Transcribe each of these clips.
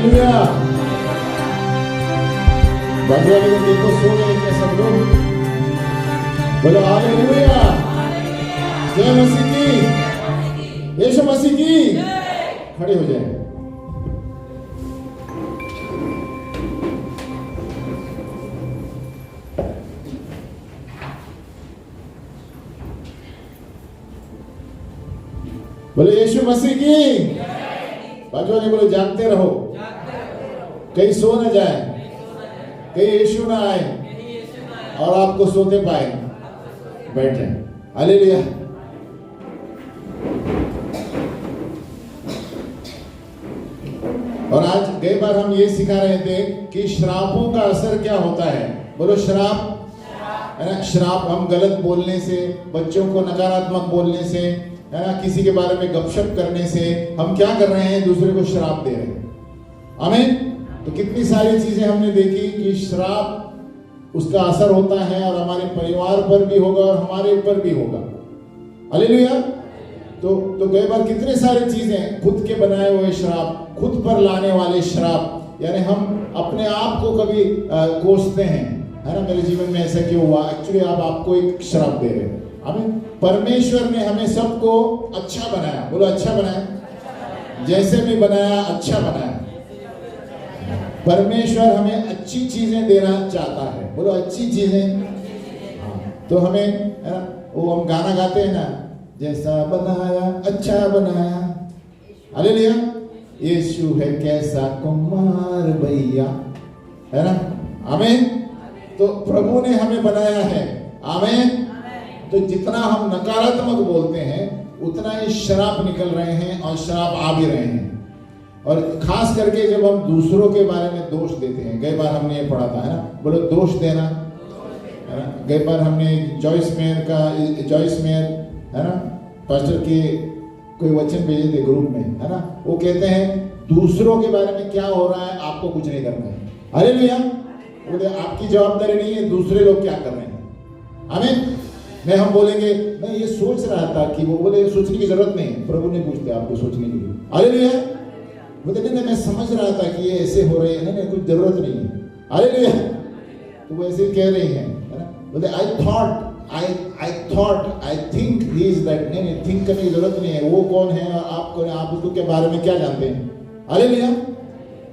Hallelujah. बाजू वाले को देखो, सो गए क्या सब लोग? बोलो हालेलुया। जय मसीह की, यीशु मसीह की। खड़े हो जाए। बोले यीशु मसीह की। बाजू वाले बोले जागते रहो, कहीं सो न जाए, कहीं यीशु ना आए और आपको सोते पाए। बैठे। हालेलुया। और आज कई बार हम ये सिखा रहे थे कि श्रापों का असर क्या होता है। बोलो श्राप, है ना। श्राप हम गलत बोलने से, बच्चों को नकारात्मक बोलने से, है ना, किसी के बारे में गपशप करने से हम क्या कर रहे हैं? दूसरे को श्राप दे रहे हैं। आमीन। तो कितनी सारी चीजें हमने देखी कि श्राप उसका असर होता है और हमारे परिवार पर भी होगा और हमारे ऊपर भी होगा। हालेलुया। तो कई बार कितने सारी चीजें, खुद के बनाए हुए श्राप, खुद पर लाने वाले श्राप, यानी हम अपने आप को कभी कोसते हैं, है ना, मेरे जीवन में ऐसा क्यों हुआ? एक्चुअली आप आपको एक श्राप दे रहे हैं। आमीन। परमेश्वर ने हमें सबको अच्छा बनाया। बोलो अच्छा बनाया। जैसे भी बनाया अच्छा बनाया। परमेश्वर हमें अच्छी चीजें देना चाहता है। बोलो अच्छी चीजें। तो हमें, है ना, वो हम गाना गाते हैं ना, जैसा बनाया अच्छा बनाया। हालेलुया। यीशु है कैसा कुमार भैया, है ना। आमीन। तो प्रभु ने हमें बनाया है। आमीन। तो जितना हम नकारात्मक बोलते हैं उतना ही श्राप निकल रहे हैं और श्राप आ भी रहे हैं। और खास करके जब हम दूसरों के बारे में दोष देते हैं, कई बार हमने ये पढ़ा था, है ना, बोलो दोष देना, है ना। कई बार हमने जॉइस मेयर, है ना, पास्टर के कोई वचन भेजे थे ग्रुप में, है ना। वो कहते हैं दूसरों के बारे में क्या हो रहा है आपको कुछ नहीं करना है। हालेलुया। बोले आपकी जवाबदारी नहीं है दूसरे लोग क्या कर रहे हैं। आमीन। मैं हम बोलेंगे मैं ये सोच रहा था कि, वो बोले सोचने की जरूरत नहीं, प्रभु ने पूछते आपको सोचने के लिए। हालेलुया। बोलते नहीं मैं समझ रहा था कि ये ऐसे हो रहे हैं, नहीं कुछ जरूरत नहीं है। हालेलुया। तो वो ऐसे कह रही हैं, है ना। बोलते I think he is that. नहीं थिंक करने की जरूरत नहीं है। वो कौन है और आप उसको के बारे में क्या जानते हैं। हालेलुया।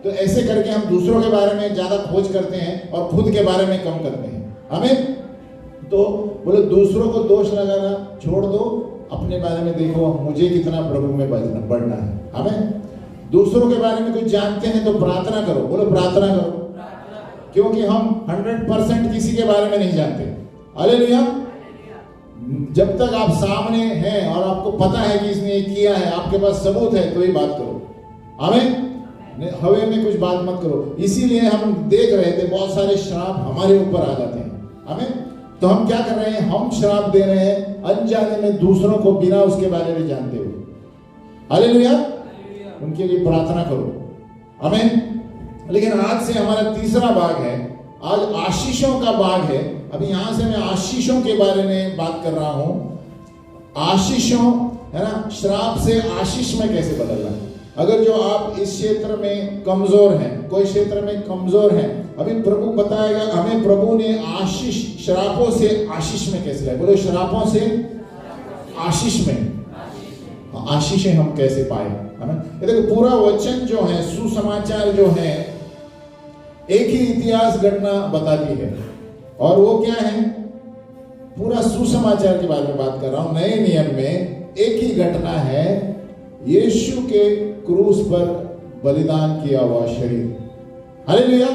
तो ऐसे करके हम दूसरों के बारे में ज्यादा खोज करते हैं और खुद के बारे में कम करते हैं। आमीन। तो बोले दूसरों को दोष लगाना छोड़ दो, अपने बारे में देखो मुझे कितना प्रभु में बढ़ना है। हमें दूसरों के बारे में कुछ जानते हैं तो प्रार्थना करो। बोलो प्रार्थना करो, क्योंकि हम 100% किसी के बारे में नहीं जानते। हालेलुया। जब तक आप सामने हैं और आपको पता है कि इसने किया है, आपके पास सबूत है, तो ही बात करो। आमीन। हवे में कुछ बात मत करो। इसीलिए हम देख रहे थे बहुत सारे श्राप हमारे ऊपर आ जाते हैं। आमीन। तो हम क्या कर रहे हैं? हम श्राप दे रहे हैं अनजाने में दूसरों को, बिना उसके बारे में जानते हुए। हालेलुया। उनके लिए प्रार्थना करो। आमीन। लेकिन आज से हमारा तीसरा भाग है। आज आशीषों का भाग है। अभी यहां से मैं आशीषों के बारे में बात कर रहा हूं। आशीषों, है ना, श्राप से आशीष में कैसे बदलना। अगर जो आप इस क्षेत्र में कमजोर हैं, कोई क्षेत्र में कमजोर हैं, अभी प्रभु बताएगा हमें, प्रभु ने आशीष, श्रापों से आशीष में कैसे लाए। बोलो श्रापों से आशीष में, आशीषें हम कैसे पाए। ये देखो पूरा वचन जो है, सुसमाचार जो है, एक ही इतिहास घटना बताती है। और वो क्या है? पूरा सुसमाचार के बारे में बात कर रहा हूं। नए नियम में एक ही घटना है, यीशु के क्रूस पर बलिदान किया हुआ शरीर। हालेलुया।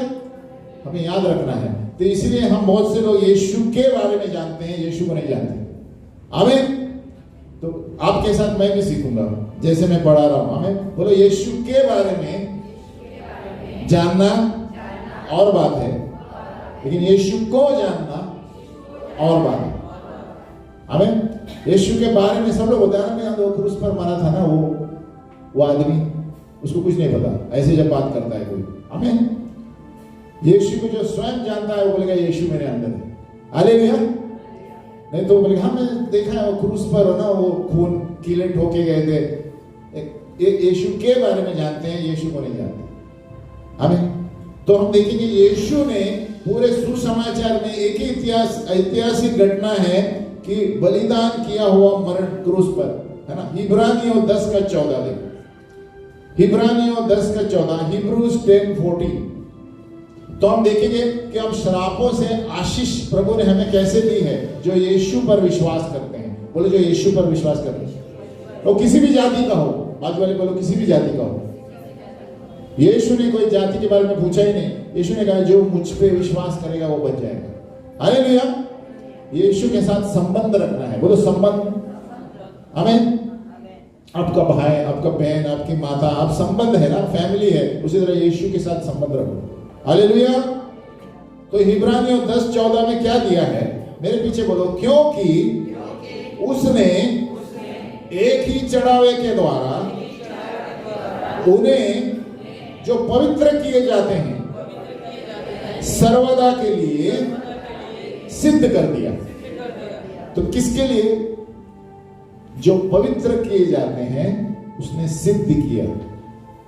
हमें याद रखना है। तो इसलिए हम बहुत से लोग यीशु के बारे में जानते हैं, यीशु को नहीं जानते। आमीन। तो आपके साथ मैं भी सीखूंगा जैसे मैं पढ़ा रहा हूं। आमीन। बोलो यीशु के बारे में जानना और बात है, लेकिन यीशु को जानना और बात है। आमीन। यीशु के बारे में सब लोग होता है ना, वो क्रूस पर मरा था ना, वो आदमी, उसको कुछ नहीं पता, ऐसे जब बात करता है कोई। आमीन। यीशु को जो स्वयं जानता है वो बोलेगा यीशु मेरे अंदर है। हालेलुया। नहीं तो बोलेगा हाँ मैं देखा है वो क्रूस पर हो ना, वो खून कीलेट होके गए थे। यीशु के बारे में जानते हैं, यीशु को नहीं जानते। आमीन। तो हम देखेंगे यीशु ने पूरे सुसमाचार में एक ही ऐतिहासिक घटना है कि बलिदान किया हुआ मरण क्रूस पर, है ना। इब्रानियों 10:14 देखो, इब्रानियों 10:14, हिब्रूज 10:14। तो हम देखेंगे कि हम श्रापों से आशीष प्रभु ने हमें कैसे दी है, जो यीशु पर विश्वास करते हैं। बोलो जो यीशु पर विश्वास करते हैं, तो किसी भी जाति का हो, बाजू वाले बोलो किसी भी जाति का हो। यीशु ने कोई जाति के बारे में पूछा ही नहीं, यीशु ने कहा जो मुझ पे विश्वास करेगा वो बच जाएगा। हालेलुया। यीशु के साथ संबंध रखना है, बोलो संबंध। आमीन। आपका भाई, आपका बहन, आपकी माता, आप संबंध है ना, फैमिली है, उसी तरह यीशु के साथ संबंध रखो। हालेलुया। तो इब्रानियों 10:14 में क्या दिया है, मेरे पीछे बोलो, क्योंकि उसने एक ही चढ़ावे के द्वारा उन्हें जो पवित्र किए जाते हैं सर्वदा के लिए सिद्ध कर दिया। तो किसके लिए? जो पवित्र किए जाते हैं उसने सिद्ध किया।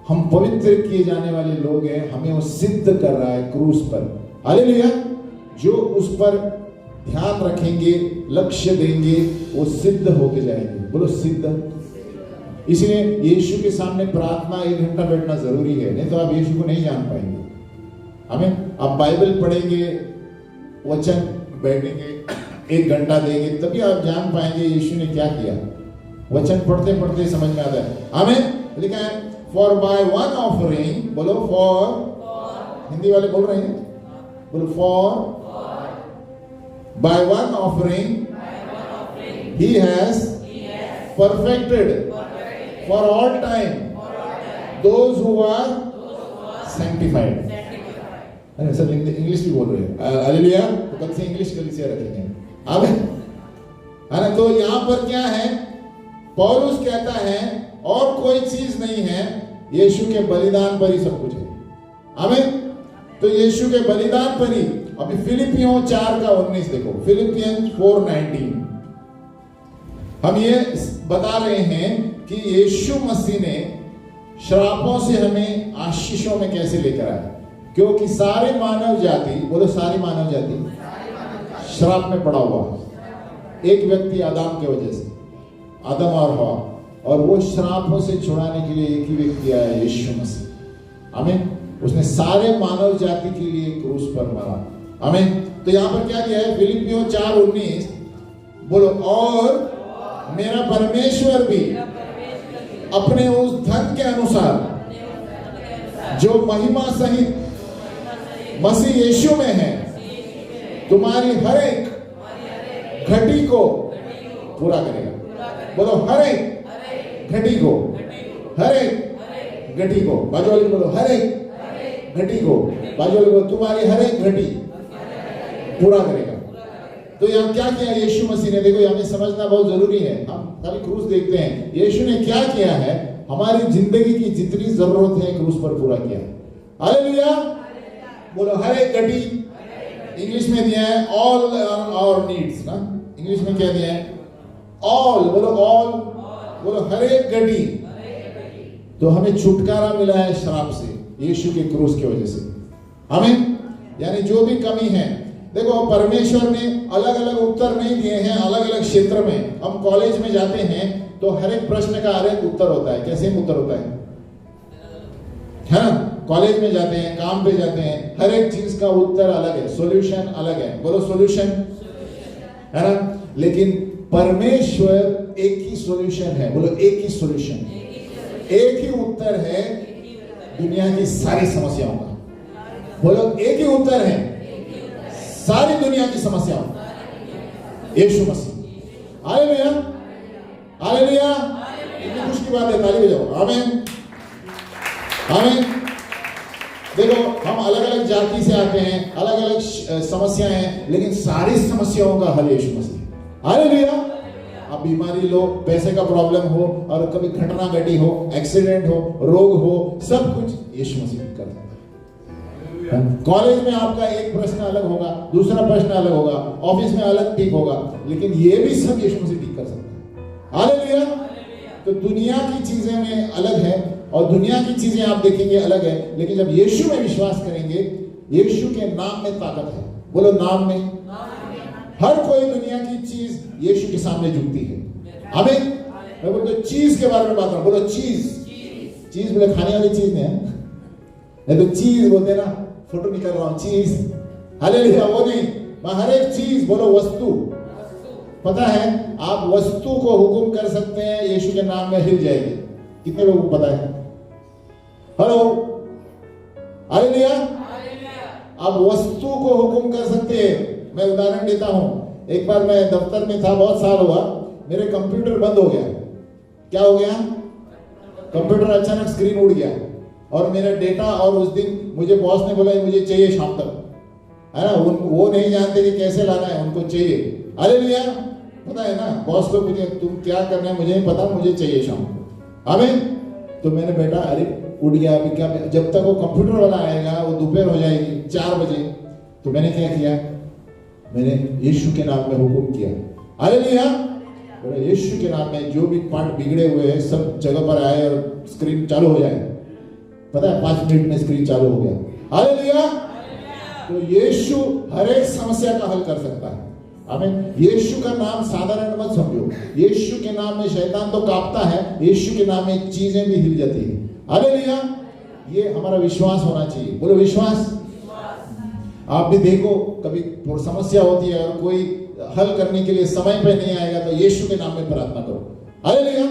हम पवित्र किए जाने वाले लोग हैं, हमें वो सिद्ध कर रहा है क्रूस पर। हालेलुया। जो उस पर ध्यान रखेंगे, लक्ष्य देंगे, वो सिद्ध होते जाएंगे। बोलो सिद्ध। इसलिए यीशु के सामने प्रार्थना 1 घंटा बैठना जरूरी है, नहीं तो आप यीशु को नहीं जान पाएंगे। आमीन। आप बाइबल पढ़ेंगे, वचन बैठेंगे, 1 घंटा देंगे, तभी आप जान पाएंगे यीशु ने क्या किया। वचन पढ़ते पढ़ते समझ में आता है। आमीन। लिखा है फॉर बाय वन ऑफरिंग, बोलो फॉर, हिंदी वाले बोल रहे हैं, बोलो for by one offering he has perfected for all time those who are sanctified। अरे सर इंग्लिश भी बोल रहे हैं। हालेलुया। तो कल से इंग्लिश कलीसिया रखेंगे। आमीन। है ना। तो यहाँ पर क्या है, पौलुस कहता है और कोई चीज नहीं है, यीशु के बलिदान पर ही सब कुछ है। आमीन। तो यीशु के बलिदान पर ही। अभी फिलिपियों 4:19 देखो, फिलिपियंस 4:19। हम ये बता रहे हैं कि यीशु मसीह ने श्रापों से हमें आशीषों में कैसे लेकर आया, क्योंकि सारे मानव जाति, बोलो सारी मानव जाति श्राप में पड़ा हुआ। एक व्यक्ति आदम के वजह से, आदम और हवा, और वो श्रापों से छुड़ाने के लिए एक ही व्यक्ति आया, यीशु मसीह। आमीन। उसने सारे मानव जाति के लिए क्रूस पर मरा। आमीन। तो यहाँ पर क्या दिया है, फिलिपियों 4:19, बोलो और मेरा परमेश्वर भी अपने उस धन के अनुसार जो महिमा सहित मसीह यीशु में है, तुम्हारी हर एक घटी को पूरा करेगा। बोलो हर एक घटी को, हर एक घटी को, बाजू वाले बोलो हर एक घटी को, बाजू वाले बोलो तुम्हारी हर एक घटी पूरा करेगा। तो यहाँ क्या किया यीशु मसीह ने, देखो यहाँ समझना बहुत जरूरी है। हम खाली क्रूस देखते हैं, यीशु ने क्या किया है, हमारी जिंदगी की जितनी जरूरत है क्रूस पर पूरा किया। हालेलुया। बोलो हर एक घटी। इंग्लिश में दिया है ऑल आवर नीड्स ना, इंग्लिश में क्या दिया है, ऑल। बोलो ऑल, बोलो हर एक घटी। तो हमें छुटकारा मिला है श्राप से यीशु के क्रूस की वजह से। आमीन। यानी जो भी कमी है, देखो परमेश्वर ने अलग अलग उत्तर नहीं दिए हैं अलग अलग क्षेत्र में। हम कॉलेज में जाते हैं तो हर एक प्रश्न का हर एक उत्तर होता है, कैसे उत्तर होता है ना। कॉलेज में जाते हैं, काम पे जाते हैं, हर एक चीज का उत्तर अलग है, सॉल्यूशन अलग है। बोलो सॉल्यूशन, है ना। लेकिन परमेश्वर एक ही सॉल्यूशन है, बोलो एक ही सॉल्यूशन, एक ही उत्तर है दुनिया की सारी समस्याओं का। बोलो एक ही उत्तर है सारी दुनिया की समस्याओं, यीशु मसीह। हालेलुया। हालेलुया। इतनी खुशी की बात है, ताली बजाओ। आमीन। आमीन। देखो हम अलग अलग जाति से आते हैं, अलग अलग समस्याएं हैं, लेकिन सारी समस्याओं का हल यीशु मसीह। हालेलुया। अब बीमारी लो, पैसे का प्रॉब्लम हो, और कभी घटना घटी हो, एक्सीडेंट हो, रोग हो, सब कुछ यीशु मसीह कर सकता है। कॉलेज में आपका एक प्रश्न अलग होगा, दूसरा प्रश्न अलग होगा, ऑफिस में अलग ठीक होगा, लेकिन ये भी सब यीशु मसीह ठीक कर सकता है। हालेलुया। तो दुनिया की चीजें में अलग है, और दुनिया की चीजें आप देखेंगे अलग है, लेकिन जब यीशु में विश्वास करेंगे, यीशु के नाम में ताकत है। बोलो नाम में। हर कोई दुनिया की चीज यीशु के सामने झुकती है। आमीन। मैं बोलते चीज के बारे में बात कर रहा हूं। बोलो चीज। चीज बोले खाने वाली चीज नहीं है, नहीं तो चीज बोलते ना, फोटो निकाल रहा हूं चीज, हालेलुया, वो नहीं। हर एक चीज, बोलो वस्तु। पता है आप वस्तु को हुक्म कर सकते हैं, यीशु के नाम में हिल जाएगी। कितने लोगों को पता है? Hello, hallelujah. आप वस्तु को हुक्म कर सकते हैं। मैं उदाहरण देता हूं। एक बार मैं दफ्तर में था, बहुत साल हुआ, मेरे कंप्यूटर बंद हो गया। क्या हो गया? कंप्यूटर अचानक स्क्रीन उड़ गया और मेरा डेटा, और उस दिन मुझे बॉस ने बोला मुझे चाहिए शाम तक, है ना। वो नहीं जानते कि कैसे लाना है, उनको चाहिए। हालेलुया। पता है ना, बॉस को पूछे तुम क्या करना है, मुझे नहीं पता, मुझे चाहिए शाम को। आमीन। तो मैंने बेटा, अरे उड़ गया, अभी क्या, जब तक वो कंप्यूटर वाला आएगा वो दोपहर हो जाएगी 4 बजे। तो मैंने क्या किया, मैंने यीशु के नाम में हुक्म किया। हालेलुया। यीशु के नाम में जो भी पार्ट बिगड़े हुए हैं सब जगह पर आए और स्क्रीन चालू हो जाए। पता है 5 मिनट में स्क्रीन चालू हो गया। हालेलुया। तो यीशु हर एक समस्या का हल कर सकता है। आमीन। यीशु का नाम साधारण मत समझो। यीशु के नाम में शैतान तो कांपता है, यीशु के नाम में चीजें भी हिल जाती है। हालेलुया। ये हमारा विश्वास होना चाहिए। बोलो विश्वास। आप भी देखो, कभी समस्या होती है और कोई हल करने के लिए समय पे नहीं आएगा, तो यीशु के नाम में प्रार्थना करो। हालेलुया।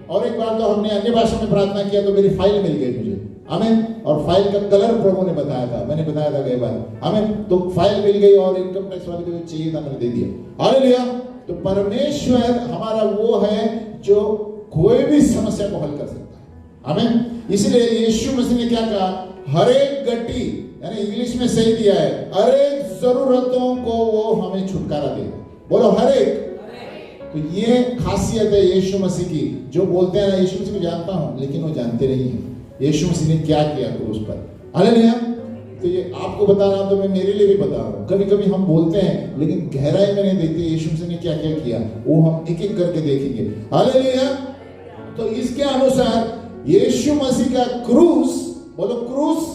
और एक बार तो हमने अन्य भाषा में प्रार्थना किया तो मेरी फाइल मिल गई मुझे। आमीन। और फाइल का कलर प्रभु ने बताया था, मैंने बताया था कई बार। आमीन। तो फाइल मिल गई और इनकम टैक्स वाले को जो चाहिए था मैंने दे दिया। हालेलुया। तो परमेश्वर हमारा वो है जो कोई भी समस्या को हल कर सकता है। आमीन। इसलिए यीशु मसीह ने क्या कहा, हर एक गड्डी, यानी इंग्लिश में सही दिया है, हर एक जरूरतों को वो हमें छुटकारा देगा। बोलो हर एक। तो ये खासियत है यीशु मसीह की। जो बोलते हैं ना यीशु मसीह को जानता हूं, लेकिन वो जानते नहीं है यीशु मसीह ने क्या किया क्रूस पर। हालेलुया। तो ये आपको बता रहा हूं, तो मैं मेरे लिए भी बता रहा हूं। कभी कभी हम बोलते हैं लेकिन गहराई में नहीं देखते यीशु मसीह ने क्या क्या किया, वो हम एक एक करके देखेंगे। हालेलुया। तो इसके अनुसार यीशु मसीह का क्रूस, बोलो क्रूस,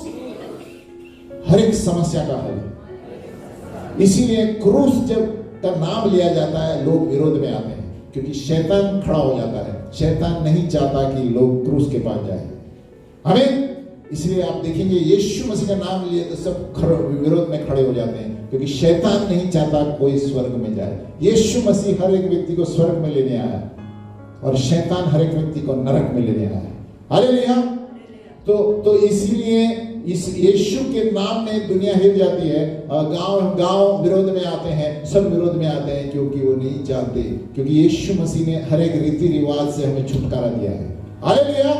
हर एक समस्या का हल। इसीलिए क्रूस जब का नाम लिया जाता है लोग विरोध में आते हैं, क्योंकि शैतान खड़ा हो जाता है। शैतान नहीं चाहता कि लोग क्रूस के पास जाए। हमें इसलिए आप देखेंगे यीशु मसीह का नाम लिए तो सब विरोध में खड़े हो जाते हैं, क्योंकि शैतान नहीं चाहता कोई स्वर्ग में जाए। यीशु मसीह हर एक व्यक्ति को स्वर्ग में लेने आया और शैतान हर एक व्यक्ति को नरक में लेने आया। हालेलुया। तो इसीलिए इस यीशु के नाम में दुनिया हिल जाती है। गांव विरोध में आते हैं, सब विरोध में आते हैं, क्योंकि वो नहीं जानते, क्योंकि यीशु मसीह ने हर एक रीति रिवाज से हमें छुटकारा दिया है। हालेलुया।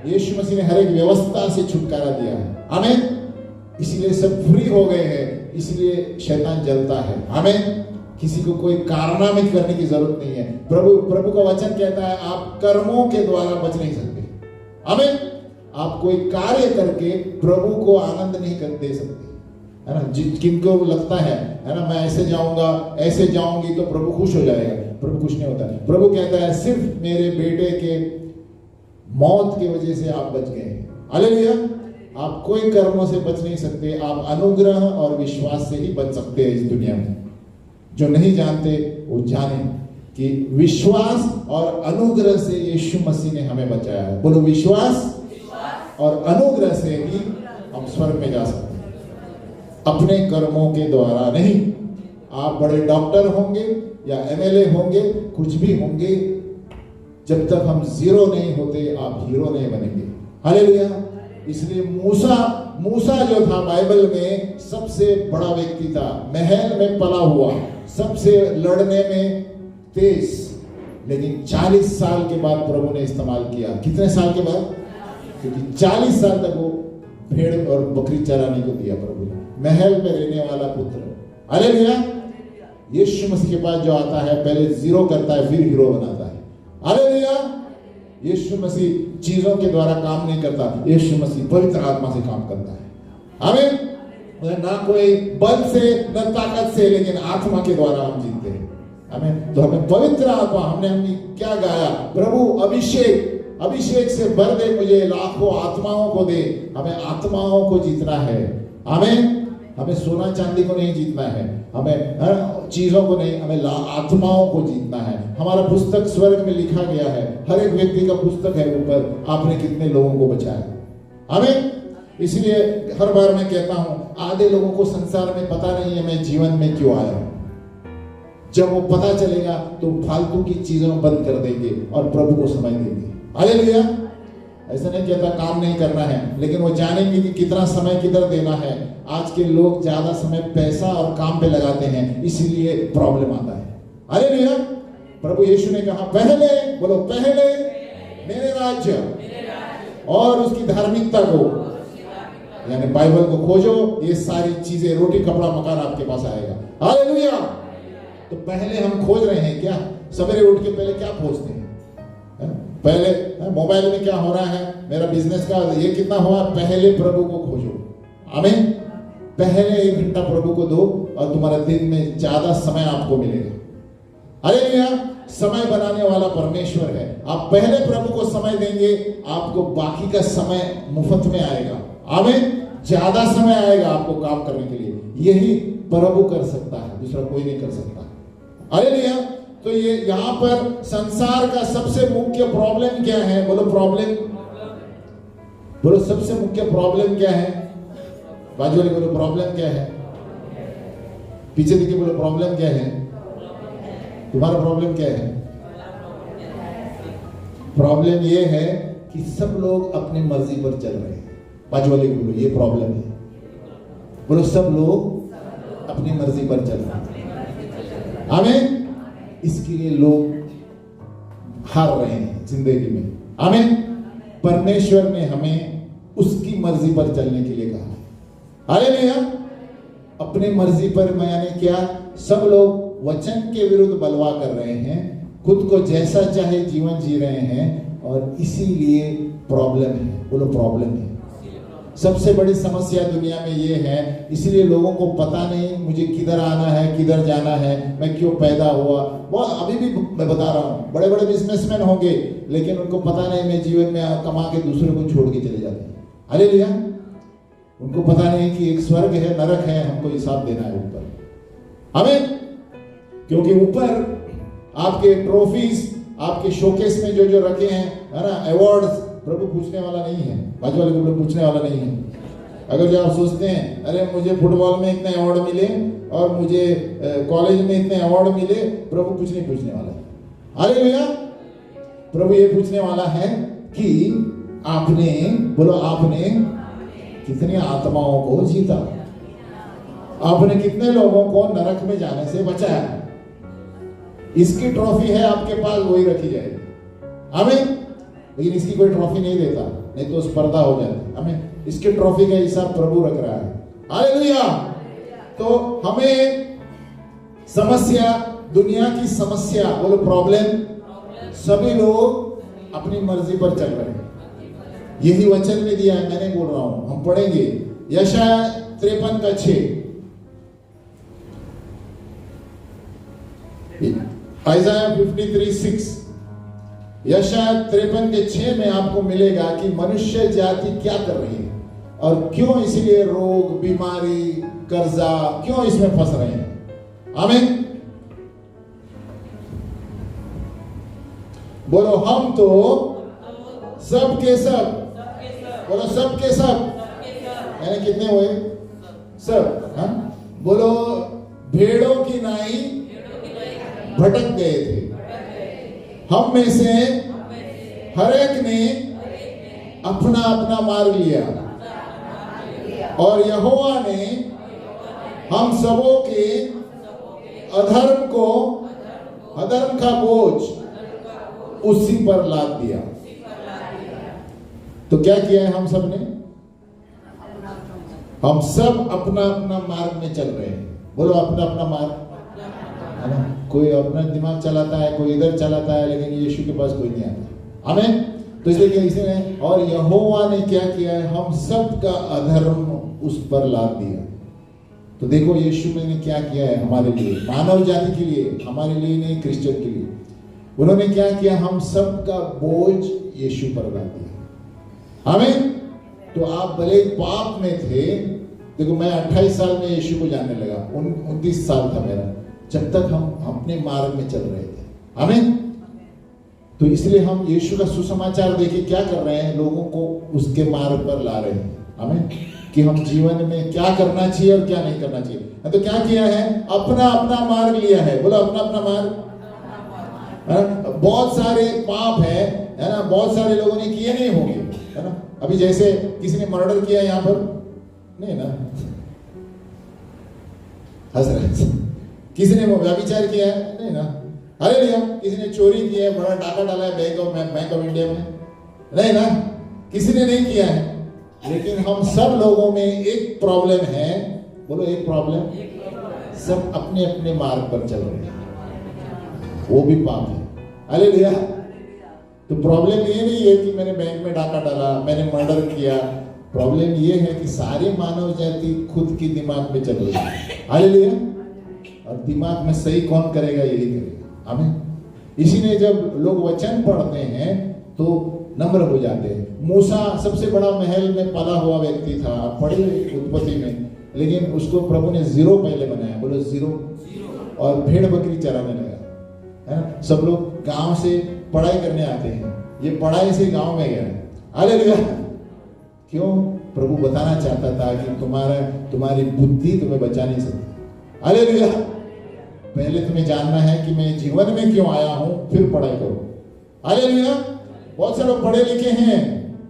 यीशु मसीह ने हर एक व्यवस्था से छुटकारा दिया है। आमीन। इसीलिए सब फ्री हो गए हैं, इसलिए शैतान जलता है। आमीन। किसी को कोई कारनामे करने की जरूरत नहीं है। प्रभु का वचन कहता है आप कर्मों के द्वारा बच नहीं सकते। आमीन। आप कोई कार्य करके प्रभु को आनंद नहीं कर दे सकते, है ना। किनको लगता है ना, मैं ऐसे जाऊंगा, ऐसे जाऊंगी तो प्रभु खुश हो जाएगा। प्रभु खुश नहीं होता। प्रभु कहता है सिर्फ मेरे बेटे के मौत की वजह से आप बच गए। हालेलुया। आप कोई कर्मों से बच नहीं सकते, आप अनुग्रह और विश्वास से ही बच सकते हैं इस दुनिया में। जो नहीं जानते वो जाने कि विश्वास और अनुग्रह से यीशु मसीह ने हमें बचाया है। बोलो विश्वास और अनुग्रह से ही हम स्वर्ग में जा सकते हैं, अपने कर्मों के द्वारा नहीं। आप बड़े डॉक्टर होंगे या एमएलए होंगे, कुछ भी होंगे, जब तक हम जीरो नहीं होते आप हीरो नहीं बनेंगे। हालेलुया। इसलिए मूसा जो था बाइबल में सबसे बड़ा व्यक्ति था, महल में पला हुआ, सबसे लड़ने में तेज, लेकिन 40 साल के बाद प्रभु ने इस्तेमाल किया। कितने साल के बाद? क्योंकि 40 साल तक वो भेड़ और बकरी चराने को दिया प्रभु ने। महल में रहने वाला पुत्र। हालेलुया। यीशु मसीह के पास जो आता है पहले जीरो करता है, फिर हीरो बनाता है। हालेलुया। यीशु मसीह चीजों के द्वारा काम नहीं करता, यीशु मसीह पवित्र आत्मा से काम करता है। आमीन। ना कोई बल से न ताकत से, लेकिन आत्मा के द्वारा हम जीतते हैं। आमीन। तो हमें पवित्र आत्मा, हमने क्या गाया, प्रभु अभिषेक अभिषेक से भर दे मुझे, लाखों आत्माओं को दे। हमें आत्माओं को जीतना है। आमीन। हमें सोना चांदी को नहीं जीतना है, हमें चीजों को नहीं, हमें आत्माओं को जीतना है। हमारा पुस्तक स्वर्ग में लिखा गया है, हर एक व्यक्ति का पुस्तक है ऊपर, आपने कितने लोगों को बचाया। आमीन। इसलिए हर बार मैं कहता हूं, आधे लोगों को संसार में पता नहीं है मैं जीवन में क्यों आया हूं। जब वो पता चलेगा तो फालतू की चीजों बंद कर देंगे और प्रभु को समझ देंगे। हालेलुया। ऐसा नहीं कहता काम नहीं करना है, लेकिन वो जानेंगे कि कितना समय किधर देना है। आज के लोग ज्यादा समय पैसा और काम पे लगाते हैं, इसीलिए प्रॉब्लम आता है। हालेलुया। प्रभु यीशु ने कहा पहले, बोलो पहले मेरे राज्य और उसकी धार्मिकता को, यानी बाइबल को खोजो, ये सारी चीजें, रोटी कपड़ा मकान आपके पास आएगा। हालेलुया। तो पहले हम खोज रहे हैं क्या? सवेरे उठ के पहले क्या खोजते हैं? पहले मोबाइल में क्या हो रहा है, मेरा बिजनेस का ये कितना हुआ, पहले प्रभु को खोजो। आमीन। पहले 1 घंटा प्रभु को दो और तुम्हारा दिन में ज्यादा समय आपको मिलेगा। हालेलुया। समय बनाने वाला परमेश्वर है। आप पहले प्रभु को समय देंगे, आपको बाकी का समय मुफ्त में आएगा। आमीन। ज्यादा समय आएगा आपको काम करने के लिए। यही प्रभु कर सकता है, दूसरा कोई नहीं कर सकता। हालेलुया। तो ये यहाँ पर संसार का सबसे मुख्य प्रॉब्लम क्या है? बोलो प्रॉब्लम, बोलो सबसे मुख्य प्रॉब्लम क्या है? बाजू वाले बोलो प्रॉब्लम क्या है? पीछे देखिए, बोलो प्रॉब्लम क्या है? तुम्हारा प्रॉब्लम क्या है? प्रॉब्लम ये है कि सब लोग अपनी मर्जी पर चल रहे हैं। बाजू वाले बोलो ये प्रॉब्लम है। बोलो सब लोग अपनी मर्जी पर चल रहे हैं। आमीन। इसके लिए लोग हार रहे हैं जिंदगी में। आमीन। परमेश्वर ने हमें उसकी मर्जी पर चलने के लिए कहा। हालेलुया। अपनी मर्जी पर, मैंने क्या, सब लोग वचन के विरुद्ध बलवा कर रहे हैं, खुद को जैसा चाहे जीवन जी रहे हैं, और इसीलिए प्रॉब्लम है। बोलो प्रॉब्लम है। सबसे बड़ी समस्या दुनिया में ये है, इसलिए लोगों को पता नहीं मुझे किधर आना है, किधर जाना है, मैं क्यों पैदा हुआ। वो अभी भी मैं बता रहा हूँ, बड़े बड़े बिजनेसमैन होंगे, लेकिन उनको पता नहीं मैं जीवन में कमा के दूसरे को छोड़ के चले जाते हैं। हालेलुया। उनको पता नहीं कि एक स्वर्ग है, नरक है, हमको हिसाब देना है ऊपर। आमीन। क्योंकि ऊपर आपके ट्रॉफीज, आपके शोकेस में जो जो रखे हैं, है ना, अवार्ड्स, प्रभु पूछने वाला नहीं है। बाजू वाले को पूछने वाला नहीं है। अगर जो आप सोचते हैं अरे मुझे फुटबॉल में इतने अवार्ड मिले और मुझे कॉलेज में इतने अवार्ड मिले, प्रभु कुछ नहीं पूछने वाला है। हालेलुया। प्रभु ये पूछने वाला है कि आपने, बोलो आपने कितनी आत्माओं को जीता, आपने कितने लोगों को नरक में जाने से बचाया। इसकी ट्रॉफी है आपके पास, वही रखी जाएगी। आमीन। लेकिन इसकी कोई ट्रॉफी नहीं देता, नहीं तो स्पर्धा हो जाती। हमें इसके ट्रॉफी का हिसाब प्रभु रख रहा है। हालेलुया। तो हमें समस्या, दुनिया की समस्या, बोलो प्रॉब्लम, सभी लोग अपनी मर्जी पर चल रहे हैं। यही वचन में दिया है, मैं नहीं बोल रहा हूं, हम पढ़ेंगे यशायाह 53:6, आइज़ाया 53:6, यशायाह 53:6 में आपको मिलेगा कि मनुष्य जाति क्या कर रही है और क्यों इसलिए रोग, बीमारी, कर्जा, क्यों इसमें फंस रहे हैं। आमीन। बोलो हम तो सब के सब, बोलो सब के सब, यानी कितने हुए? सब। हाँ, बोलो भेड़ों की नाई भटक गए थे, हम में से हर एक ने अपना अपना मार्ग लिया, और यहोवा ने हम सबों के अधर्म को, अधर्म का बोझ उसी पर लाद दिया। तो क्या किया है हम सब ने? हम सब अपना अपना मार्ग में चल रहे हैं। बोलो अपना अपना मार्ग, है ना? कोई अपना दिमाग चलाता है, कोई इधर चलाता है, लेकिन यीशु के पास कोई नहीं आता। आमीन। तो इसलिए क्या इसने, और यहोवा ने क्या किया है, हम सब का अधर्म उस पर लाद दिया। तो देखो यीशु ने क्या किया है हमारे लिए, मानव जाति के लिए, हमारे लिए नहीं, क्रिश्चियन के लिए। उन्होंने क्या किया, हम सबका बोझ यीशु पर डाल दिया। आमीन। तो आप भले पाप में थे, देखो मैं 28 साल में यीशु को जानने लगा, 29 साल था मेरा, जब तक हम अपने मार्ग में चल रहे थे। आमीन। तो इसलिए हम यीशु का सुसमाचार देखिए क्या कर रहे हैं, लोगों को उसके मार्ग पर ला रहे हैं। आमीन। कि हम जीवन में क्या करना चाहिए और क्या नहीं करना चाहिए। तो क्या किया है, अपना अपना मार्ग लिया है। बोलो अपना अपना मार्ग। बहुत सारे पाप है ना, बहुत सारे लोगों ने किए नहीं होंगे, है ना। अभी जैसे किसी ने मर्डर किया यहाँ पर, नहीं ना, हंस रहे। किसी ने व्यभिचार किया है, नहीं ना, हालेलुया। किसी ने चोरी की है, बड़ा डाका डाला है बैंक ऑफ इंडिया में, नहीं ना, किसी ने नहीं किया है। लेकिन हम सब लोगों में एक प्रॉब्लम है। बोलो एक प्रॉब्लम, सब अपने अपने मार्ग पर चल रहे हैं, वो भी पाप है। हालेलुया। तो प्रॉब्लम ये नहीं है कि मैंने बैंक में डाका डाला, मैंने मर्डर किया। प्रॉब्लम ये है कि सारी मानव जाति खुद की दिमाग में चल रही है। हालेलुया। और दिमाग में सही कौन करेगा, यही करेगा। आमीन। इसीलिए जब लोग वचन पढ़ते हैं तो नम्र हो जाते हैं। मूसा सबसे बड़ा महल में पला हुआ व्यक्ति था, आप पढ़े उत्पत्ति में, लेकिन उसको प्रभु ने 0 पहले बनाया। बोलो 0। और भेड़ बकरी चराने लगा, है ना। सब लोग गांव से पढ़ाई करने आते हैं, ये पढ़ाई से गांव में गया। हालेलुया। क्यों? प्रभु बताना चाहता था कि तुम्हारी बुद्धि तुम्हें बचा नहीं सकती। हालेलुया। पहले तुम्हें जानना है कि मैं जीवन में क्यों आया हूं, फिर पढ़ाई करो। हालेलुया। बहुत से लोग पढ़े लिखे हैं,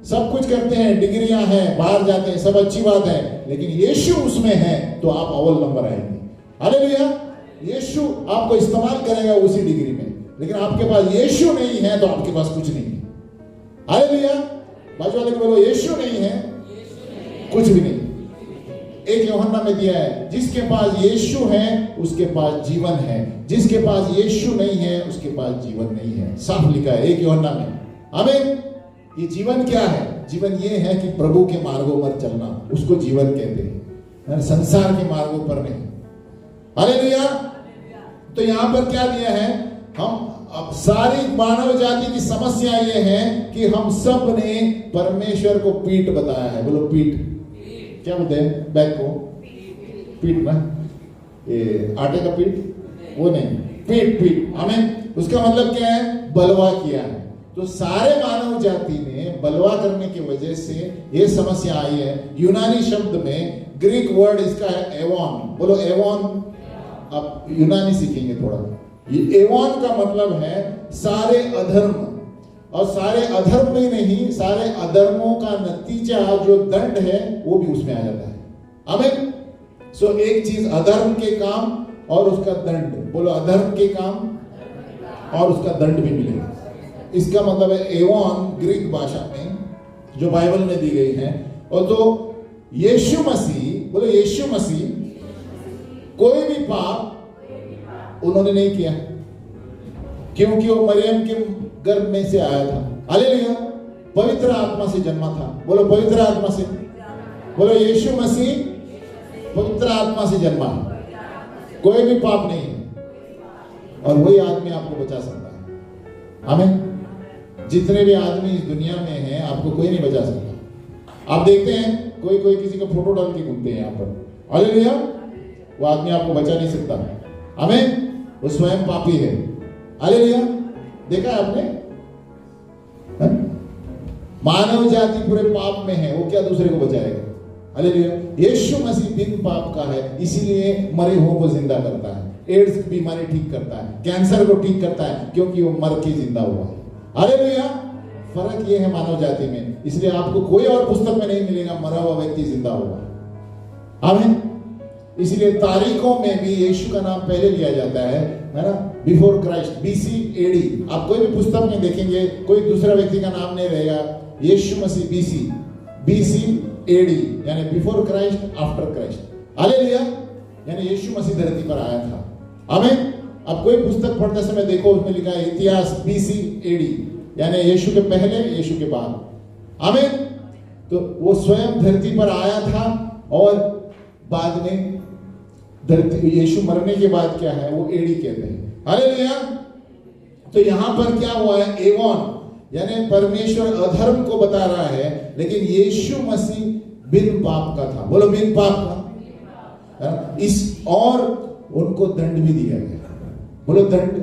सब कुछ करते हैं, डिग्रियां हैं, बाहर जाते हैं, सब अच्छी बात है, लेकिन यीशु उसमें है तो आप अव्वल नंबर आएंगे। हालेलुया। यीशु आपको इस्तेमाल करेगा उसी डिग्री में, लेकिन आपके पास यीशु नहीं है तो आपके पास कुछ नहीं है। हालेलुया। बाजू वाले को बोलो यीशु नहीं है, कुछ भी नहीं। एक यूहन्ना में दिया है, जिसके पास यीशु है उसके पास जीवन है, जिसके पास यीशु नहीं है उसके पास जीवन नहीं है। साफ लिखा है एक यूहन्ना में। आमीन। ये जीवन क्या है? जीवन ये है कि प्रभु के मार्गों पर चलना, उसको जीवन कहते हैं, संसार के मार्गों पर नहीं। हालेलुया। तो यहां पर क्या दिया है, हम अब सारी मानव जाति की समस्या ये है कि हम सब ने परमेश्वर को पीठ बताया है। बोलो पीठ। क्या बोलते हैं बैग को? पीठ ना, ये आटे का पीठ वो नहीं, पीठ। आमीन। उसका मतलब क्या है? बलवा किया है। तो सारे मानव जाति ने बलवा करने की वजह से ये समस्या आई है। यूनानी शब्द में ग्रीक वर्ड इसका है एवॉन। बोलो एवॉन। आप यूनानी सीखेंगे थोड़ा। ये एवॉन का मतलब है सारे अधर्म, और सारे अधर्म भी नहीं, सारे अधर्मों का नतीजा जो दंड है वो भी उसमें आ जाता है। आमीन। सो एक चीज अधर्म के काम और उसका दंड। बोलो अधर्म के काम और उसका दंड भी मिलेगा। इसका मतलब है एवॉन ग्रीक भाषा में जो बाइबल में दी गई है। और तो यीशु मसीह, बोलो यीशु मसीह, कोई भी पाप उन्होंने नहीं किया, क्योंकि वो मरियम के गर्भ में से आया था। हालेलुया। पवित्र आत्मा से जन्मा था। बोलो पवित्र आत्मा से। बोलो यीशु मसीह पवित्र आत्मा से जन्मा, कोई भी पाप नहीं है, और वही आदमी आपको बचा सकता है। आमीन। जितने भी आदमी इस दुनिया में हैं, आपको कोई नहीं बचा सकता। आप देखते हैं कोई कोई किसी का फोटो डाल के घूमते हैं यहाँ पर। हालेलुया। वो आदमी आपको बचा नहीं सकता। आमीन। वो स्वयं पापी है। हालेलुया। देखा है आपने? मानव जाति पूरे पाप में है, वो क्या दूसरे को बचाएगा? हालेलुया। यीशु मसीह बिन पाप का है, इसीलिए मरे हुओं को जिंदा करता है, एड्स की बीमारी ठीक करता है, कैंसर को ठीक करता है, क्योंकि वो मर के जिंदा हुआ है। हालेलुया। फर्क ये है मानव जाति में, इसलिए आपको कोई और पुस्तक में नहीं मिलेगा मरा हुआ व्यक्ति जिंदा हुआ। आमीन। इसलिए तारीखों में भी यीशु का नाम पहले लिया जाता है ना, बिफोर क्राइस्ट, बीसी एडी। आप कोई भी पुस्तक में देखेंगे कोई दूसरा व्यक्ति का नाम नहीं रहेगा, यीशु मसीह बीसी एडी, यानी before Christ, after Christ. Hallelujah. यानी यीशु मसीह धरती पर आया था। आमीन। अब कोई पुस्तक पढ़ते समय देखो उसमें लिखा है इतिहास बीसी एडी, यानी यीशु के पहले, यीशु के बाद। आमीन। तो वो स्वयं धरती पर आया था, और बाद में धरती, यीशु मरने के बाद क्या है वो एडी कहते हैं। हालेलुया। तो यहां पर क्या हुआ है, एवॉन यानी परमेश्वर अधर्म को बता रहा है, लेकिन यीशु मसीह बिन पाप का था। बोलो बिन पाप का। इस और उनको दंड भी दिया गया। बोलो दंड।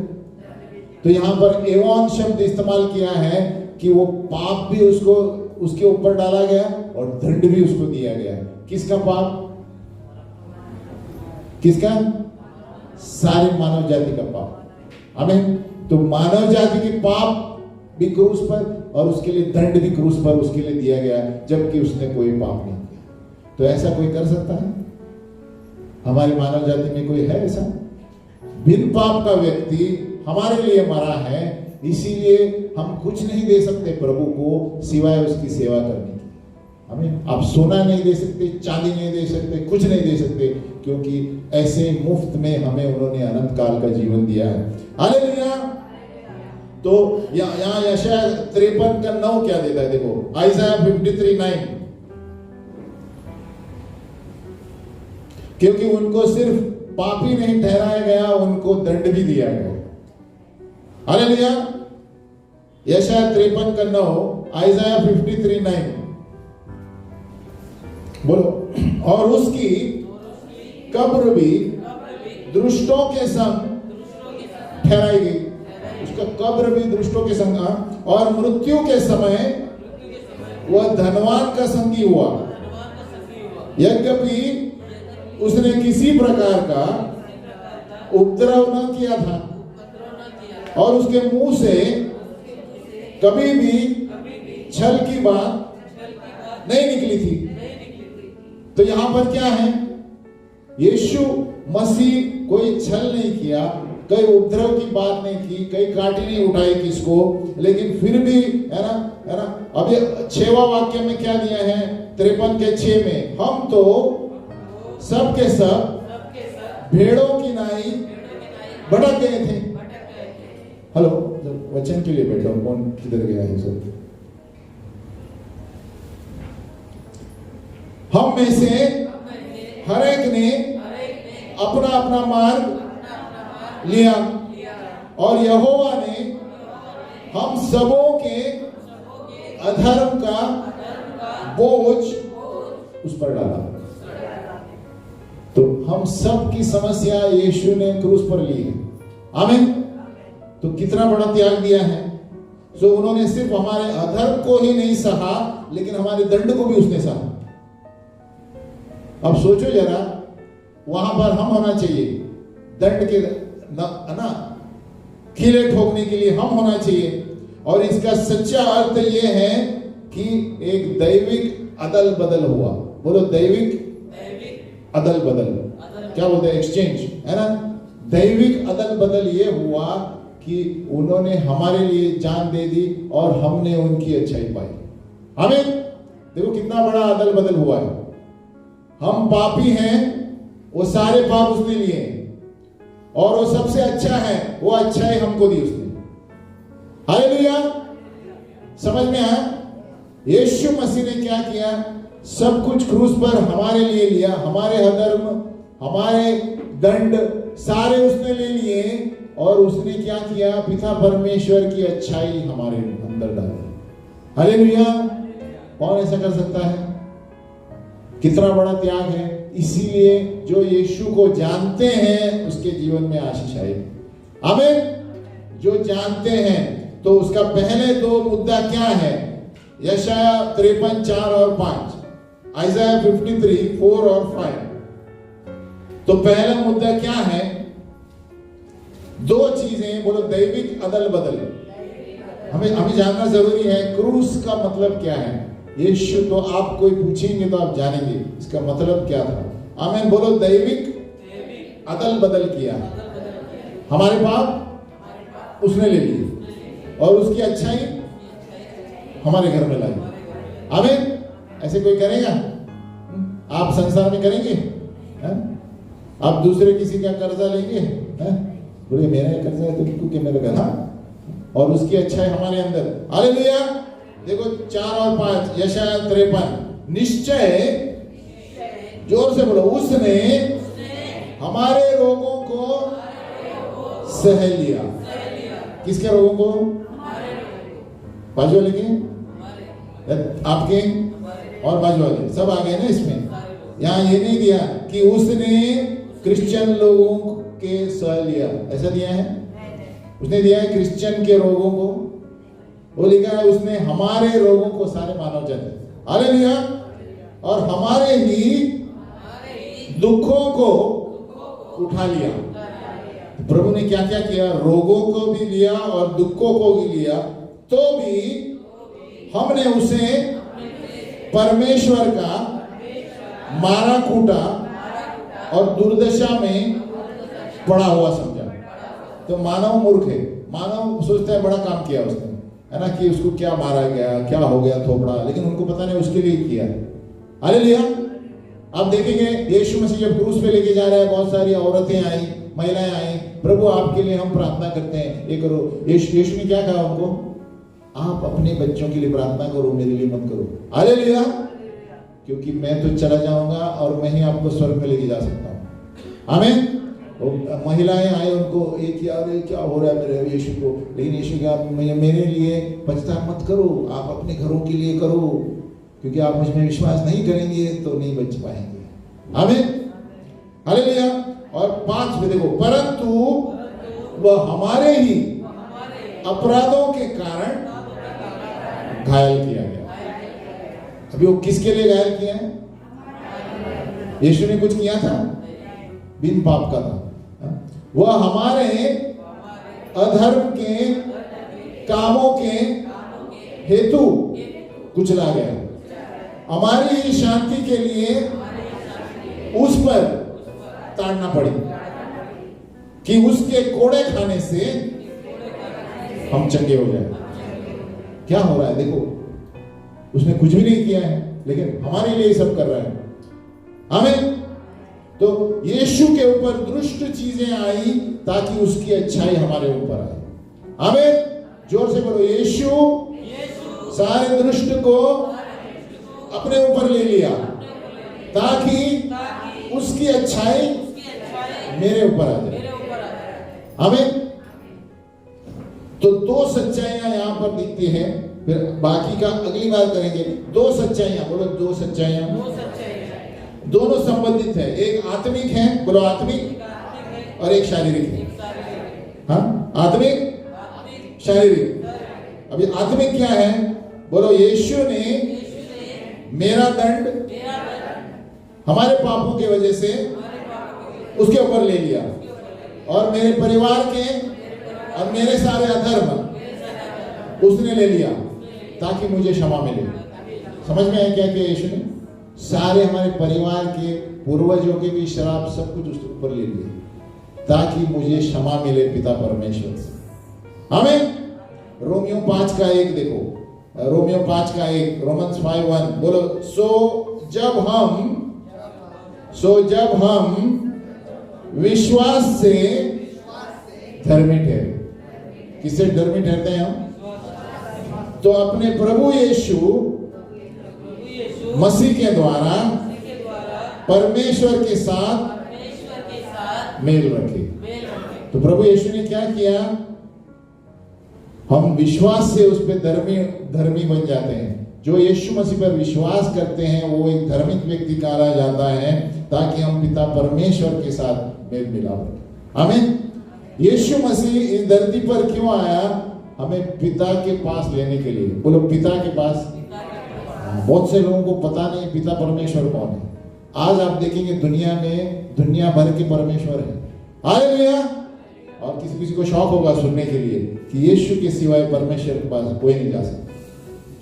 तो यहां पर एवॉन शब्द इस्तेमाल किया है कि वो पाप भी उसको उसके ऊपर डाला गया और दंड भी उसको दिया गया। किसका पाप? किसका? सारे मानव जाति का पाप। आमीन। तो मानव जाति के पाप भी क्रूस पर और उसके लिए दंड भी क्रूस पर उसके लिए दिया गया, जबकि उसने कोई पाप नहीं किया। तो ऐसा कोई कर सकता है? हमारी मानव जाति में कोई है ऐसा? बिन पाप का व्यक्ति हमारे लिए मरा है, इसीलिए हम कुछ नहीं दे सकते प्रभु को सिवाय उसकी सेवा करने की। हमें आप सोना नहीं दे सकते, चांदी नहीं दे सकते, कुछ नहीं दे सकते, क्योंकि ऐसे मुफ्त में हमें उन्होंने अनंत काल का जीवन दिया है। हालेलुया। तो यहाँ यशायाह 53 का 9 क्या देता है? देखो आइज़ाया 53:9, क्योंकि उनको सिर्फ पापी नहीं ठहराया गया, उनको दंड भी दिया गया। हालेलुया। यशायाह 53 का 9, आइज़ाया 53:9 बोलो। और उसकी कब्र भी दुष्टों के संग ठहराई गई। उसका कब्र भी दुष्टों के संग, और मृत्यु के समय वह धनवान का संगी हुआ, यद्यपि उसने किसी प्रकार का उपद्रव न किया था और उसके मुंह से कभी भी छल की बात नहीं निकली थी। तो यहां पर क्या है? यीशु मसीह कोई छल नहीं किया, कई उपद्रव की बात नहीं की, कई काटी नहीं उठाई किसको, लेकिन फिर भी है ना। अभी 6वां वाक्य में क्या दिया है? 53 के 6 में, हम तो सब के सब भेड़ों की नाई भटक गए थे। हेलो, वचन के लिए बैठो। कौन किधर गया है सब? हम में से हर एक ने अपना अपना मार्ग लिया और यहोवा ने हम सबों के अधर्म का बोझ उस पर डाला। तो हम सब की समस्या यीशु ने क्रूस पर ली है। आमीन। तो कितना बड़ा त्याग दिया है। सो उन्होंने सिर्फ हमारे अधर्म को ही नहीं सहा, लेकिन हमारे दंड को भी उसने सहा। अब सोचो जरा, वहां पर हम होना चाहिए, दंड के ना खिले ठोकने के लिए हम होना चाहिए। और इसका सच्चा अर्थ यह है कि एक दैविक अदल बदल हुआ। बोलो दैविक अदल बदल। क्या बोलते हैं? एक्सचेंज, है ना। दैविक अदल बदल ये हुआ कि उन्होंने हमारे लिए जान दे दी और हमने उनकी अच्छाई पाई। हमें देखो कितना बड़ा अदल बदल हुआ है। हम पापी हैं, वो सारे पाप उसने लिए, और वो सबसे अच्छा है, वो अच्छाई हमको दी उसने। हालेलुया। समझ में आया? यीशु मसीह ने क्या किया? सब कुछ क्रूस पर हमारे लिए लिया। हमारे अधर्म, हमारे दंड सारे उसने ले लिए, और उसने क्या किया? पिता परमेश्वर की अच्छाई हमारे अंदर डाली। हालेलुया। कौन ऐसा कर सकता है? कितना बड़ा त्याग है। इसीलिए जो यीशु को जानते हैं उसके जीवन में आशीष आएगी। आमीन। जो जानते हैं, तो उसका पहले 2 मुद्दा क्या है? यशायाह 53 4 और 5, आइज़ाया 53 4 और 5। तो पहला मुद्दा क्या है? 2 चीजें। बोलो दैविक अदल बदल। हमें जानना जरूरी है क्रूस का मतलब क्या है। यीशु तो आप कोई पूछेंगे तो आप जानेंगे इसका मतलब क्या था। आमीन। बोलो दैविक अदल बदल किया। हमारे पाप उसने ले लिए और उसकी अच्छाई हमारे घर में लाई। आमीन। ऐसे कोई करेगा? आप संसार में करेंगे? आप दूसरे किसी का कर्जा लेंगे? बोले मेरा कर्जा है तो तुमको क्या मेरा घर? और उसकी अच्छाई हमारे अंदर। हालेलुया। देखो 4 और 5, यशायाह 53। निश्चय, जोर से बोलो, उसने हमारे रोगों को सह लिया किसके रोगों को? बाजू वाले के, आपके और बाजू वाले सब आ गए ना इसमें। यहाँ ये नहीं दिया कि उसने क्रिश्चियन लोगों के सह लिया, ऐसा दिया है? उसने दिया है क्रिश्चियन के रोगों को, वो लिखा है उसने हमारे रोगों को, सारे मानव जाति, हालेलुया, और हमारे ही दुखों को उठा लिया। प्रभु ने क्या क्या किया? रोगों को भी लिया और दुखों को भी लिया, तो भी हमने उसे परमेश्वर का मारा कूटा और दुर्दशा में पड़ा हुआ समझा। तो मानव मूर्ख है, मानव सोचता है बड़ा काम किया उसने, है ना, कि उसको क्या मारा गया, क्या हो गया थोपड़ा, लेकिन उनको पता नहीं उसके लिए किया। हालेलुया। आप देखेंगे यीशु मसीह जब क्रूस पे लेके जा रहा है, बहुत सारी औरतें आई, महिलाएं आई, प्रभु आपके लिए हम प्रार्थना करते हैं, ये करो। यीशु ने क्या कहा उनको? आप अपने बच्चों के लिए प्रार्थना करो, मेरे लिए मत करो। हालेलुया। क्योंकि मैं तो चला जाऊंगा और मैं ही आपको स्वर्ग में लेके जा सकता हूँ। आमीन। महिलाएं आए, उनको एक यार क्या हो रहा है मेरे यीशु को, लेकिन यीशु क्या, मेरे लिए पछतावा मत करो, आप अपने घरों के लिए करो, क्योंकि आप मुझ में विश्वास नहीं करेंगे तो नहीं बच पाएंगे। आमीन। हालेलुया। और 5 में देखो, परंतु वह हमारे ही अपराधों के कारण घायल किया गया। अभी वो किसके लिए घायल किया है? यीशु ने कुछ किया था? बिन पाप का था। वह हमारे अधर्म के कामों के हेतु कुचला गया, हमारी ही शांति के लिए उस पर ताड़ना पड़ी, कि उसके कोड़े खाने से हम चंगे हो जाए। क्या हो रहा है देखो, उसने कुछ भी नहीं किया है, लेकिन हमारे लिए सब कर रहा है। आमीन। तो यीशु के ऊपर दुष्ट चीजें आई ताकि उसकी अच्छाई हमारे ऊपर आए। आमीन। जोर से बोलो, यीशु सारे दुष्ट को अपने ऊपर ले लिया ताकि उसकी अच्छाई मेरे ऊपर आ जाए। आमीन। तो 2 सच्चाइयां यहां पर दिखती हैं, फिर बाकी का अगली बार करेंगे। 2 सच्चाइयां, बोलो 2 सच्चाइयां, दोनों संबंधित है। एक आत्मिक है, बोलो आत्मिक, और एक शारीरिक है। हाँ, आत्मिक शारीरिक। अभी आत्मिक क्या है? बोलो यीशु ने मेरा दंड हमारे पापों की वजह से उसके ऊपर ले लिया, और मेरे परिवार के और मेरे सारे अधर्म उसने ले लिया ताकि मुझे क्षमा मिले। समझ में आया क्या किया यीशु ने? सारे हमारे परिवार के, पूर्वजों के भी शराब सब कुछ उसके ऊपर ले लिया ताकि मुझे क्षमा मिले पिता परमेश्वर से। आमीन। रोमियो 5 का 1 देखो, रोमियो 5 का 1, रोमन्स 5:1, बोलो सो जब हम विश्वास से धर्मी ठहरे। किससे धर्मी ठहरते हैं हम? तो अपने प्रभु यीशु मसीह के द्वारा परमेश्वर के साथ मेल रखे। तो प्रभु यीशु ने क्या किया? हम विश्वास से उस पर धर्मी बन जाते हैं। जो यीशु मसीह पर विश्वास करते हैं वो एक धार्मिक व्यक्ति कहा जाता है, ताकि हम पिता परमेश्वर के साथ मेल मिलाप रखें। आमीन। यीशु मसीह इस धरती पर क्यों आया? हमें पिता के पास लेने के लिए। बोलो पिता के पास। बहुत से लोगों को पता नहीं पिता परमेश्वर कौन है। आज आप देखेंगे दुनिया में दुनिया भर के परमेश्वर है। हालेलुया। और किसी किसी को शौक होगा सुनने के लिए कि यीशु के सिवाय परमेश्वर के पास कोई नहीं जा सकता।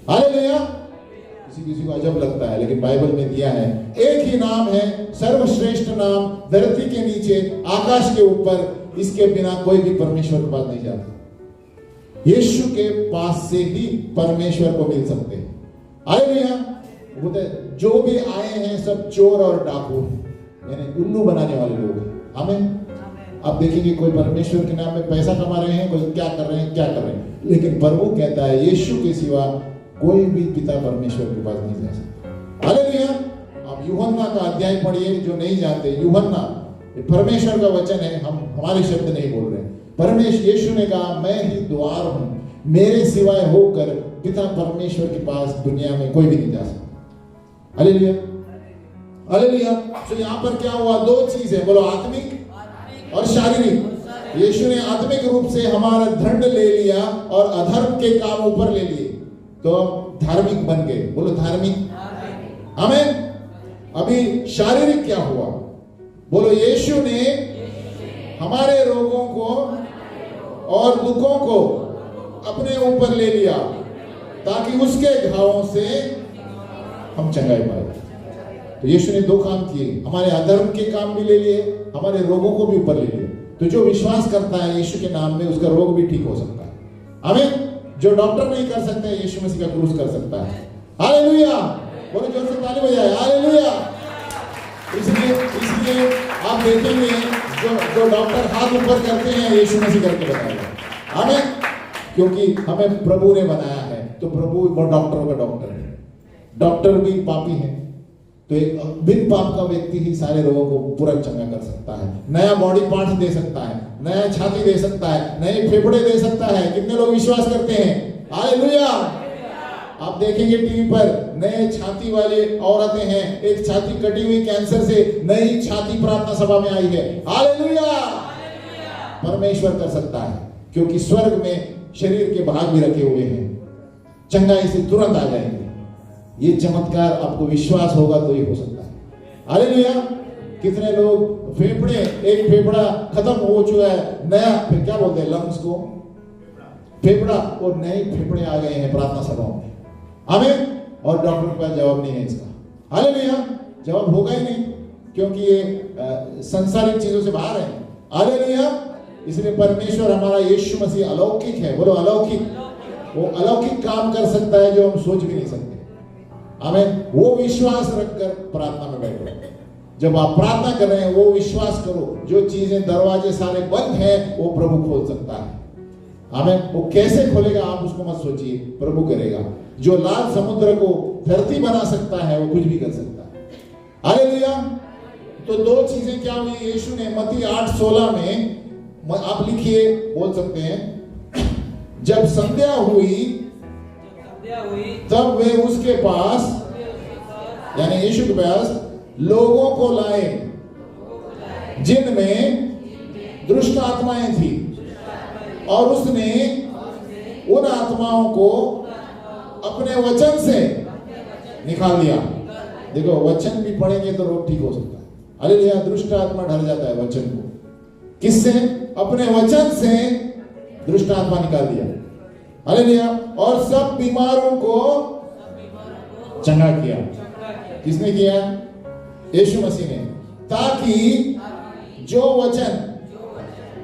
हालेलुया। किसी किसी को अजब लगता है, लेकिन बाइबल में दिया है एक ही नाम है, सर्वश्रेष्ठ नाम धरती के नीचे आकाश के ऊपर, इसके बिना कोई भी परमेश्वर के पास नहीं जाता। यीशु के पास से ही परमेश्वर को मिल सकते हैं। हालेलुया। बोलते जो भी आए हैं सब चोर और डाकू हैं, यानी उल्लू बनाने वाले लोग हैं। हमें आप देखेंगे कोई परमेश्वर के नाम में पैसा कमा रहे हैं, कोई क्या कर रहे हैं, लेकिन प्रभु कहता है यीशु के सिवा कोई भी पिता परमेश्वर के पास नहीं जा सकता। हालेलुया। आप यूहन्ना का अध्याय पढ़िए, जो नहीं जानते, यूहन्ना परमेश्वर का वचन है, हम हमारे शब्द नहीं बोल रहे हैं। परमेश्वर यीशु ने कहा, मैं ही द्वार हूं, मेरे सिवाय होकर पिता परमेश्वर के पास दुनिया में कोई भी नहीं जा सकता। Hallelujah, hallelujah. तो यहां पर क्या हुआ? दो चीज है, बोलो आत्मिक और शारीरिक। यीशु ने आत्मिक रूप से हमारा दंड ले लिया और अधर्म के काम ऊपर ले लिए, तो हम धार्मिक बन गए। बोलो धार्मिक, आमीन। अभी शारीरिक क्या हुआ? बोलो यीशु ने हमारे रोगों को और दुखों को अपने ऊपर ले लिया ताकि उसके घावों से हम चंगाई पाए। तो यीशु ने दो काम किए, हमारे अधर्म के काम भी ले लिए, हमारे रोगों को भी ऊपर ले लिए। तो जो विश्वास करता है यीशु के नाम में, उसका रोग भी ठीक हो सकता है। आमीन। जो डॉक्टर नहीं कर सकते, यीशु मसीह का क्रूस कर सकता है। हालेलुया, बोलो जोर से ताली बजाए, हालेलुया। इसलिए आप देखेंगे जो डॉक्टर हाथ ऊपर करते हैं, यीशु मसीह करके बताएगा। आमीन। क्योंकि हमें प्रभु ने बनाया है, तो प्रभु डॉक्टरों का डॉक्टर है। डॉक्टर भी पापी है, तो एक बिन पाप का व्यक्ति ही सारे रोगों को पूरा चंगा कर सकता है। नया बॉडी पार्ट दे सकता है, नया छाती दे सकता है, नए फेफड़े दे सकता है। कितने लोग विश्वास करते हैं? हालेलुया। आप देखेंगे टीवी पर, नए छाती वाले औरतें हैं, एक छाती कटी हुई कैंसर से, नई छाती प्रार्थना सभा में आई है। हालेलुया। परमेश्वर कर सकता है, क्योंकि स्वर्ग में शरीर के भाग भी रखे हुए हैं, चंगाई से तुरंत आ जाएंगे। ये चमत्कार आपको विश्वास होगा तो ही हो सकता है। हालेलुया। कितने लोग फेफड़े, एक फेफड़ा खत्म हो चुका है, नया क्या बोलते हैं लंग्स को, फेफड़ा, और नए फेफड़े आ गए हैं प्रार्थना सभाओं में। आमीन। और डॉक्टर के पास जवाब नहीं है इसका। हालेलुया। जवाब होगा ही नहीं, क्योंकि ये संसारिक चीजों से बाहर है। हालेलुया। इसलिए परमेश्वर हमारा यीशु मसीह अलौकिक है। बोलो अलौकिक। वो अलौकिक काम कर सकता है जो हम सोच भी नहीं सकते। आमीन। वो विश्वास रखकर प्रार्थना में बैठो। जब आप प्रार्थना कर रहे हैं, वो विश्वास करो, जो चीजें दरवाजे सारे बंद हैं वो प्रभु खोल सकता है। आमीन। वो कैसे खोलेगा आप उसको मत सोचिए, प्रभु करेगा। जो लाल समुद्र को धरती बना सकता है, वो कुछ भी कर सकता है। हालेलुया। तो दो चीजें क्या हुई यीशु ने? मत्ती 8:16 में आप लिखिए, बोल सकते हैं, जब संध्या हुई तब वे उसके पास, यानी यीशु के पास, लोगों को लाए जिनमें दुष्ट आत्माएं थी, और उसने उन आत्माओं को अपने वचन से निकाल दिया। देखो, वचन भी पढ़ेंगे तो रोग ठीक हो सकता है। हालेलुया। दुष्ट आत्मा डर जाता है वचन को। किससे? अपने वचन से दुष्ट आत्मा निकाल दिया। हालेलुया। और सब बीमारों को चंगा किया। किसने किया? यीशु मसीह ने। ताकि जो वचन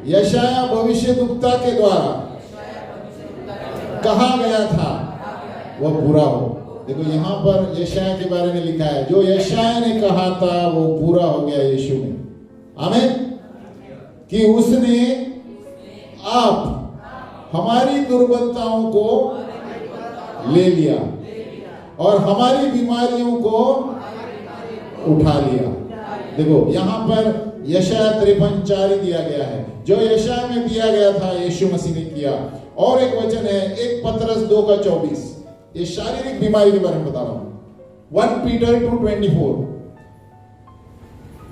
यशाया भविष्यद्वक्ता के द्वारा कहा गया था वह पूरा हो। देखो, यहां पर यशाया के बारे में लिखा है, जो यशाया ने कहा था वो पूरा हो गया यीशु में। आमीन। कि उसने आप हमारी दुर्बलताओं को ले लिया और हमारी बीमारियों को उठा लिया। देखो, यहां पर यशाया 53:4 दिया गया है, जो यशाया में दिया गया था यीशु मसीह ने किया। और एक वचन है 1 पतरस 2:24, ये शारीरिक बीमारी के बारे में बता रहा हूं। 1 पीटर 2:24,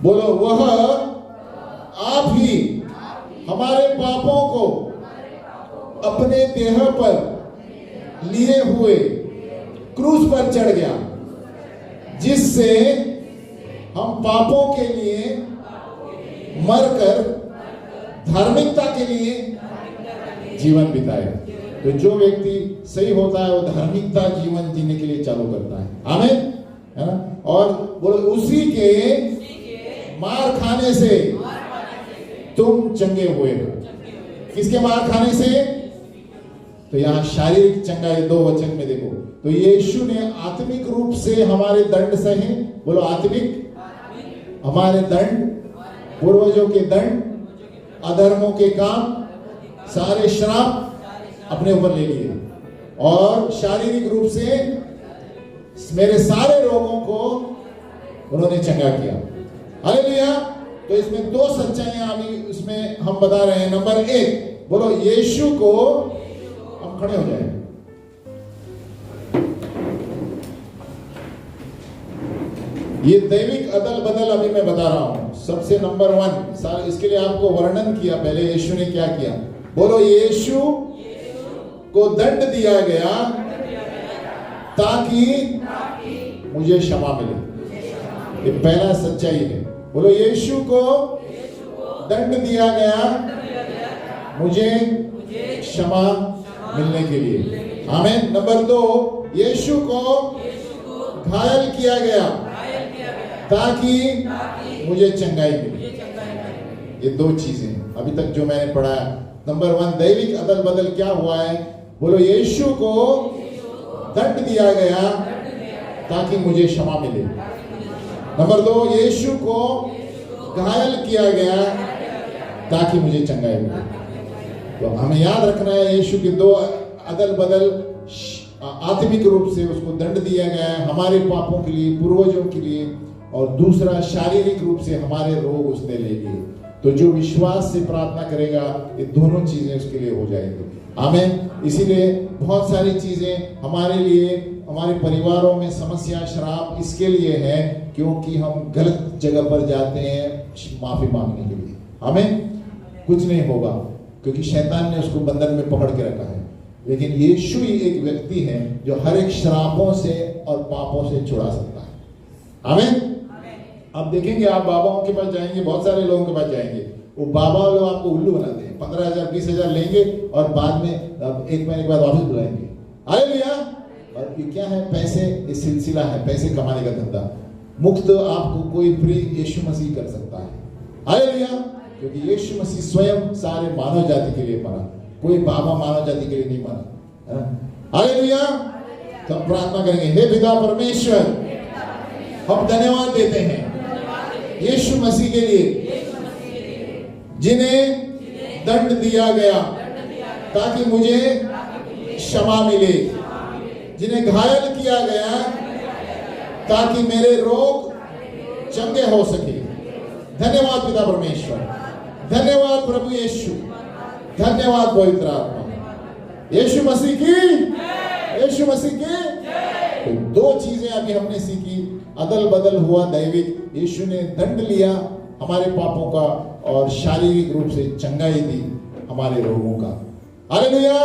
बोलो, वह आप ही हमारे पापों को अपने देह पर लिए हुए क्रूस पर चढ़ गया, जिससे हम पापों के लिए मरकर धार्मिकता के लिए जीवन बिताए। तो जो व्यक्ति सही होता है वो धार्मिकता जीवन जीने के लिए चालू करता है। आमीन, है ना। और बोलो, उसी के मार खाने से तुम चंगे हुए हो। किसके मार खाने से? तो यहाँ शारीरिक चंगाई 2 वचन में देखो। तो यीशु ने आत्मिक रूप से हमारे दंड सहे। बोलो आत्मिक, हमारे दंड, पूर्वजों के दंड, अधर्मों के काम, सारे श्राप अपने ऊपर ले लिए, और शारीरिक रूप से मेरे सारे रोगों को उन्होंने चंगा किया। हालेलुया। तो इसमें 2 सच्चाइयां अभी इसमें हम बता रहे हैं। नंबर 1, बोलो यीशु को, हम खड़े हो जाए। ये दैविक अदल बदल अभी मैं बता रहा हूं। सबसे नंबर 1 इसके लिए आपको वर्णन किया पहले यीशु ने क्या किया। बोलो यीशु को दंड दिया गया ताकि मुझे क्षमा मिले। ये पहला सच्चाई है। बोलो यीशु को दंड दिया गया मुझे क्षमा मिलने के लिए। आमीन। नंबर 2, यीशु को घायल किया गया ताकि मुझे चंगाई मिले। ये 2 चीजें अभी तक जो मैंने पढ़ा। नंबर 1 दैविक अदल बदल क्या हुआ है। बोलो यीशु को दंड दिया गया ताकि मुझे क्षमा मिले। नंबर 2 यीशु को घायल किया गया ताकि मुझे चंगाई मिले। तो हमें याद रखना है यीशु के 2 अदल बदल। आत्मिक रूप से उसको दंड दिया गया है हमारे पापों के लिए, पूर्वजों के लिए, और दूसरा शारीरिक रूप से हमारे रोग उसने ले लिए। तो जो विश्वास से प्रार्थना करेगा ये दोनों चीजें उसके लिए हो जाएंगी। आमीन। इसीलिए बहुत सारी चीजें हमारे लिए, हमारे परिवारों में समस्या, श्राप इसके लिए है क्योंकि हम गलत जगह पर जाते हैं माफी मांगने के लिए। आमीन। कुछ नहीं होगा क्योंकि शैतान ने उसको बंधन में पकड़ के रखा है, लेकिन यीशु ही एक व्यक्ति है जो हर एक श्रापों से और पापों से छुड़ा सकता है। आमीन। आप देखेंगे, आप बाबाओं के पास जाएंगे, बहुत सारे लोगों के पास जाएंगे, वो बाबा लोग आपको उल्लू बनाते हैं। 15,000 20,000 लेंगे और बाद में 1 महीने के बाद वापस बुलाएंगे। हालेलुया। और ये क्या है? पैसे, ये सिलसिला है, पैसे कमाने का धंधा। मुफ्त आपको कोई फ्री यीशु मसीह कर सकता है। हालेलुया। क्योंकि यीशु मसीह स्वयं सारे मानव जाति के लिए मरा, कोई बाबा मानव जाति के लिए नहीं मरा। हालेलुया। तो हम प्रार्थना करेंगे, हे पिता परमेश्वर, हम धन्यवाद देते हैं यीशु मसीह के लिए जिन्हें दंड दिया गया ताकि मुझे क्षमा मिले, जिन्हें घायल किया गया ताकि मेरे रोग चंगे हो सके। धन्यवाद पिता परमेश्वर, धन्यवाद प्रभु यीशु, धन्यवाद पवित्र आत्मा। यीशु मसीह की, यीशु मसीह की। तो 2 चीजें अभी हमने सीखी। अदल बदल हुआ दैविक, यीशु ने दंड लिया हमारे पापों का और शारीरिक रूप से चंगाई दी हमारे रोगों का। हालेलुया।